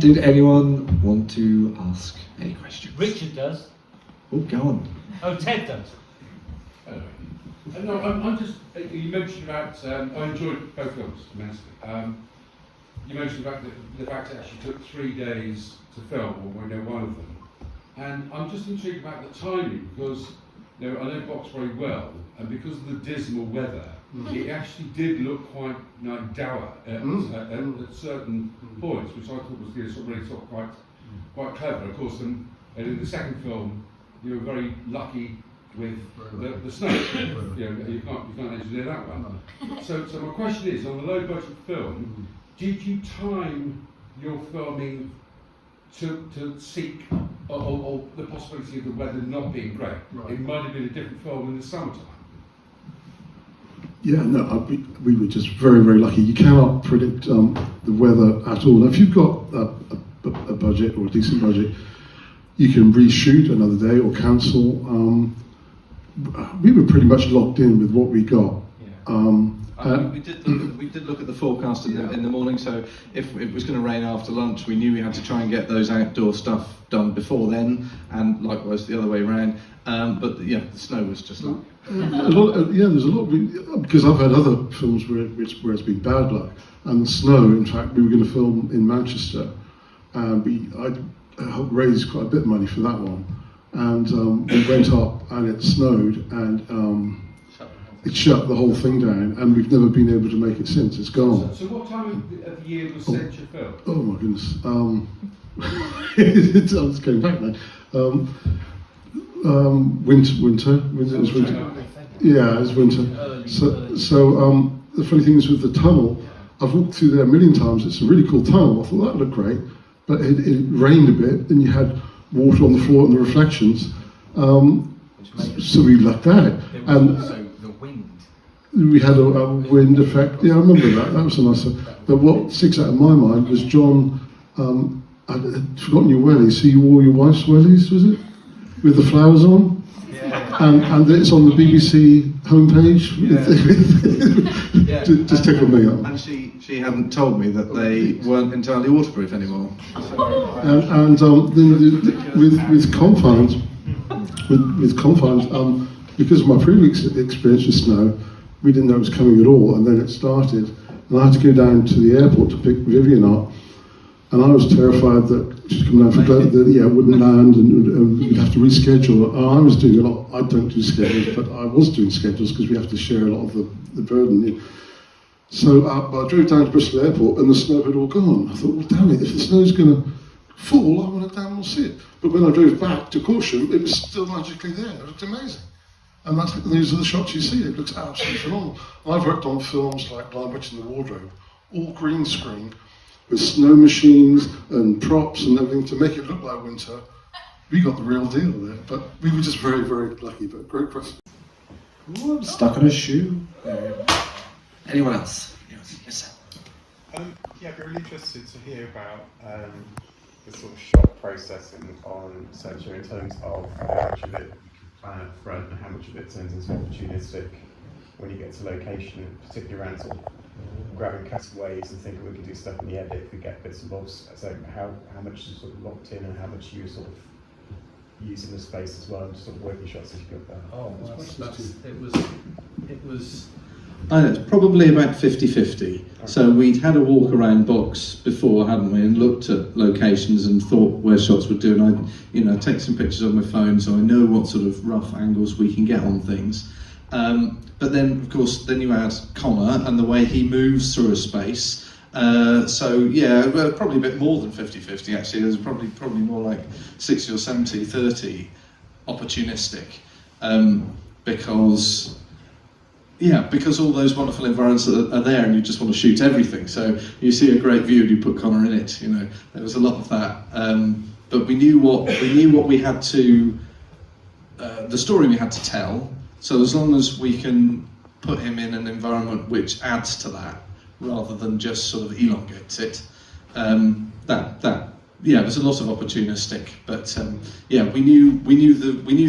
Did anyone want to ask a question? Richard does. Oh, go on. Oh, Ted does. No, I'm just. You mentioned about. I enjoyed both films immensely. You mentioned about the fact it actually took 3 days to film, or one of them. And I'm just intrigued about the timing because I know Box very well, and because of the dismal weather, it actually did look quite dour at certain points, which I thought was really quite clever. Of course, and in the second film, you were very lucky with the snow. You can't engineer that one. So my question is, on a low budget film, did you time your filming to seek or the possibility of the weather not being great? Right. It might have been a different film in the summertime. Yeah, no, we were just very, very lucky. You cannot predict the weather at all. Now, if you've got a budget or a decent budget, you can reshoot another day or cancel. We were pretty much locked in with what we got. Yeah. We did look at the forecast in the morning. So if it was going to rain after lunch, we knew we had to try and get those outdoor stuff done before then, and likewise the other way around. But yeah, the snow was just like. There's a lot because I've had other films where it's been bad luck, and the snow. In fact, we were going to film in Manchester, and I helped raise quite a bit of money for that one, and we went up and it snowed and it shut the whole thing down, and we've never been able to make it since. It's gone. So what time of the year was Censure filmed? Oh my goodness. It's going back now. Winter. It was winter. Yeah, it was winter. So the funny thing is with the tunnel, I've walked through there a million times. It's a really cool tunnel. I thought that looked great, but it rained a bit, and you had water on the floor and the reflections. So we lucked out. And also the wind. we had a wind effect. Yeah, I remember that. That was a nice one. But what sticks out of my mind was John. I'd forgotten your wellies. So you wore your wife's wellies, was it? With the flowers on? Yeah. And it's on the BBC homepage. Yeah. Just tickled me up. And she hadn't told me that they weren't entirely waterproof anymore. And then with Confines, because of my previous experience with snow, we didn't know it was coming at all, and then it started, and I had to go down to the airport to pick Vivien up, and I was terrified that she'd come down for it wouldn't land, and we'd have to reschedule. I was doing a lot. I don't do schedules, but I was doing schedules because we have to share a lot of the burden. So I drove down to Bristol Airport, and the snow had all gone. I thought, well, damn it, if the snow's going to fall, I want to damn well see it. But when I drove back to Corsham, it was still magically there. It looked amazing. And these are the shots you see. It looks absolutely phenomenal. I've worked on films like Blind Witch in the Wardrobe, all green screen, with snow machines and props and everything to make it look like winter. We got the real deal there, but we were just very, very lucky. But great question. Ooh, I'm stuck on a shoe. Anyone else? Yes, sir. Yeah, I'd be really interested to hear about the sort of shot processing on Censure in terms of how much of it you can plan up front and how much of it turns into opportunistic when you get to location, particularly around sort of grabbing cutaways and thinking we can do stuff in the edit if we get bits and bobs. So how much is sort of locked in and how much you sort of using the space as well and just sort of working shots as you go back? Oh, it was. I know, it's probably about 50-50. Okay. So we'd had a walk around box before, hadn't we, and looked at locations and thought where shots would do, and I'd take some pictures on my phone so I know what sort of rough angles we can get on things. But then, of course, then you add Connor and the way he moves through a space. So yeah, well, probably a bit more than 50-50 actually. There's probably more like 60 or 70-30 opportunistic, because all those wonderful environments are there, and you just want to shoot everything. So you see a great view, and you put Connor in it. There was a lot of that. But we knew what we had to, the story we had to tell. So as long as we can put him in an environment which adds to that, rather than just sort of elongates it, there's a lot of opportunistic. But we knew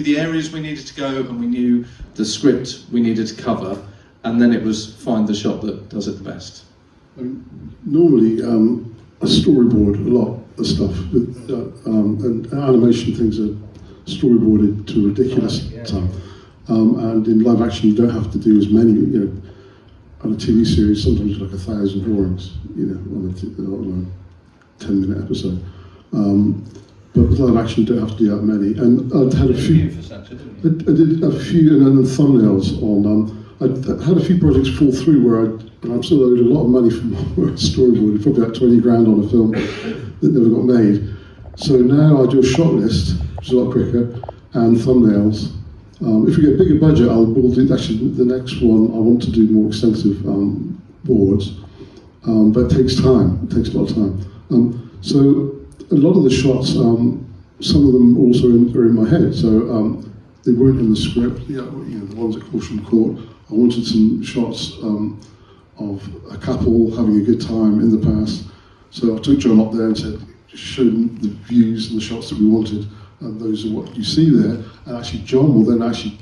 the areas we needed to go, and we knew the script we needed to cover, and then it was find the shot that does it the best. Normally, I storyboard a lot of stuff, and animation things are storyboarded to a ridiculous time. And in live action, you don't have to do as many. On a TV series, sometimes like 1,000 drawings, on a 10-minute episode. But with live action, you don't have to do that many. And I'd had a few. I did a few, and then thumbnails on. I had a few projects fall through where I'm still owed a lot of money from storyboarding, probably like 20 grand on a film that never got made. So now I do a shot list, which is a lot quicker, and thumbnails. If we get a bigger budget, we'll do actually the next one. I want to do more extensive boards, but it takes time. It takes a lot of time. So a lot of the shots, some of them also are in my head. So they weren't in the script. The ones at Corsham Court. I wanted some shots of a couple having a good time in the past. So I took John up there and said, show them the views and the shots that we wanted. And those are what you see there. And actually, John will then actually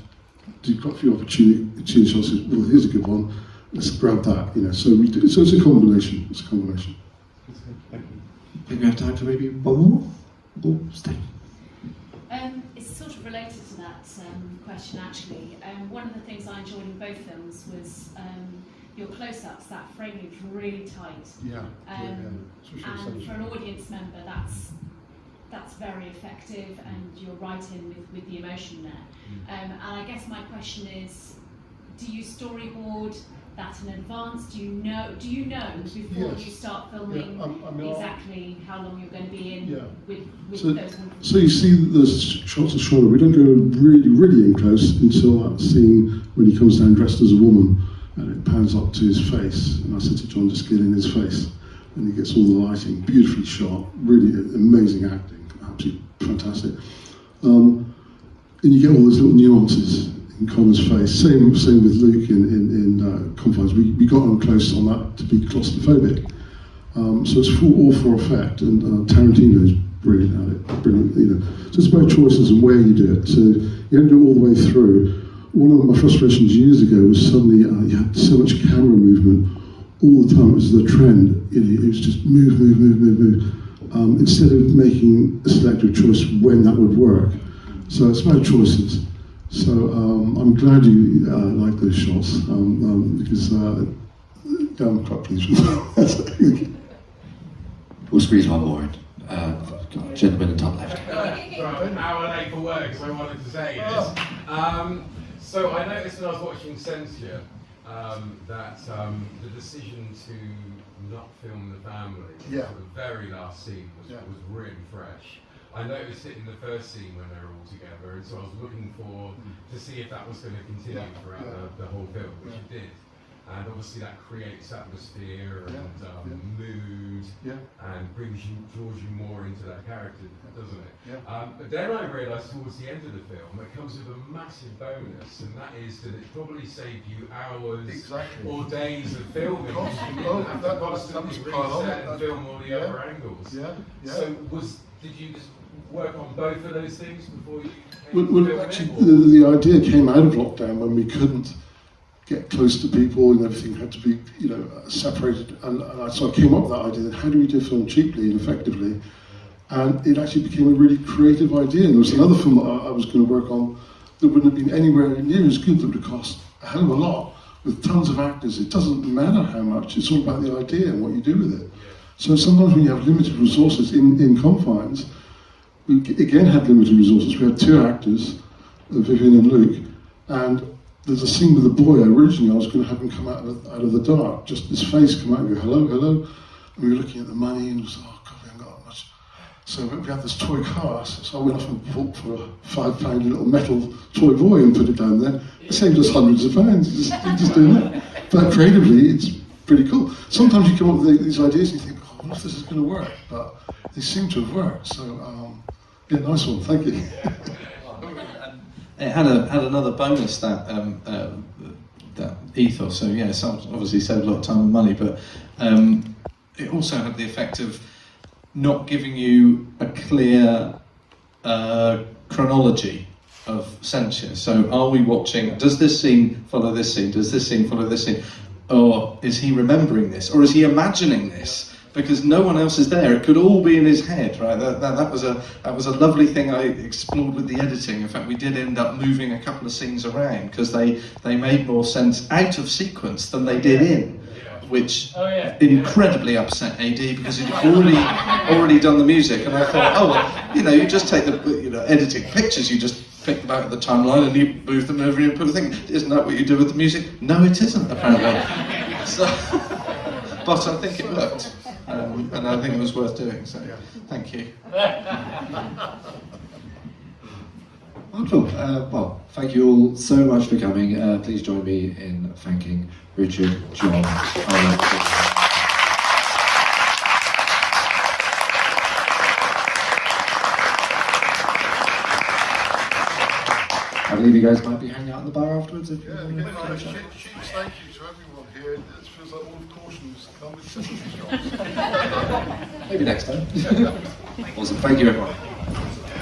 do quite a few opportunity shots. Well, here's a good one. let's grab that, you know. So we do, so it's a combination. It's a combination. Thank you. I think we have time for maybe one more. Oh, stay. It's sort of related to that question, actually. One of the things I enjoyed in both films was your close-ups. That frame looked really tight. Yeah. And for an audience member, that's very effective, and you're right in with the emotion there. And I guess my question is, do you storyboard that in advance? Do you know before Yes. you start filming exactly how long you're going to be in with So, those wonderful? so you see those shots of shoulder. We don't go really in close until that scene when he comes down dressed as a woman, and it pans up to his face. And I said to John, just get in his face, and he gets all the lighting, beautifully shot, really amazing acting, absolutely fantastic. And you get all those little nuances in Connor's face. Same with Luke in Confines. We got on close on that to be claustrophobic. So it's all for effect, and Tarantino's brilliant at it. Brilliant, you know. So it's about choices and where you do it. So you don't do it all the way through. One of my frustrations years ago was suddenly you had so much camera movement all the time. It was the trend. You know, it was just move. Instead of making a selective choice when that would work. So it's about choices. So I'm glad you like those shots because I'm quite pleased with them. We'll squeeze one more in. Gentleman in top left. Sorry, I'm an hour late for work, so I wanted to say this. So I noticed when I was watching Censure that the decision to not film the family for the very last scene was really fresh. I noticed it in the first scene when they were all together, and so I was looking to see if that was going to continue throughout the whole film, which it did. And obviously that creates atmosphere and mood, and draws you more into that character, doesn't it? But then I realised towards the end of the film, it comes with a massive bonus, and that is that it probably saved you hours or days of filming. You didn't have to constantly reset and film all the other angles. So did you just work on both of those things before you came to film actually, the idea came out of lockdown when we couldn't get close to people and everything had to be, you know, separated. So I came up with that idea that how do we do film cheaply and effectively? And it actually became a really creative idea. And there was another film that I was going to work on that wouldn't have been anywhere near as good, that would have cost a hell of a lot, with tons of actors. It doesn't matter how much, it's all about the idea and what you do with it. So sometimes when you have limited resources in Confines, we again had limited resources. We had 2 actors, Vivien and Luke, and there's a scene with the boy. Originally, I was going to have him come out of the dark, just his face come out and go, hello. And we were looking at the money and was, oh God, we haven't got that much. So we had this toy car, so I went off and bought for a £5 little metal toy boy and put it down there. It saved us hundreds of pounds, just doing that. But creatively, it's pretty cool. Sometimes you come up with these ideas and you think, oh, I wonder if this is going to work. But they seem to have worked. So, yeah, nice one, thank you. It had another bonus, that ethos. So yeah, it obviously saved a lot of time and money, but it also had the effect of not giving you a clear chronology of Censure. So are we watching, does this scene follow this scene? Does this scene follow this scene? Or is he remembering this? Or is he imagining this? Because no one else is there. It could all be in his head, right? That was a lovely thing I explored with the editing. In fact, we did end up moving a couple of scenes around because they made more sense out of sequence than they did in, which incredibly upset AD because he'd already done the music, and I thought, oh well, you just take the editing pictures, you just pick them out of the timeline and you move them over and put a thing. Isn't that what you do with the music? No, it isn't apparently. So, but I think it worked. And I think it was worth doing, so thank you. Wonderful. Well, thank you all so much for coming. Please join me in thanking Richard, John, I believe you guys might be hanging out in the bar afterwards if you want to catch up. Thank you to everyone here. It feels like all of Corsham's come with Censure shots. Maybe next time. Awesome. Thank you, everyone.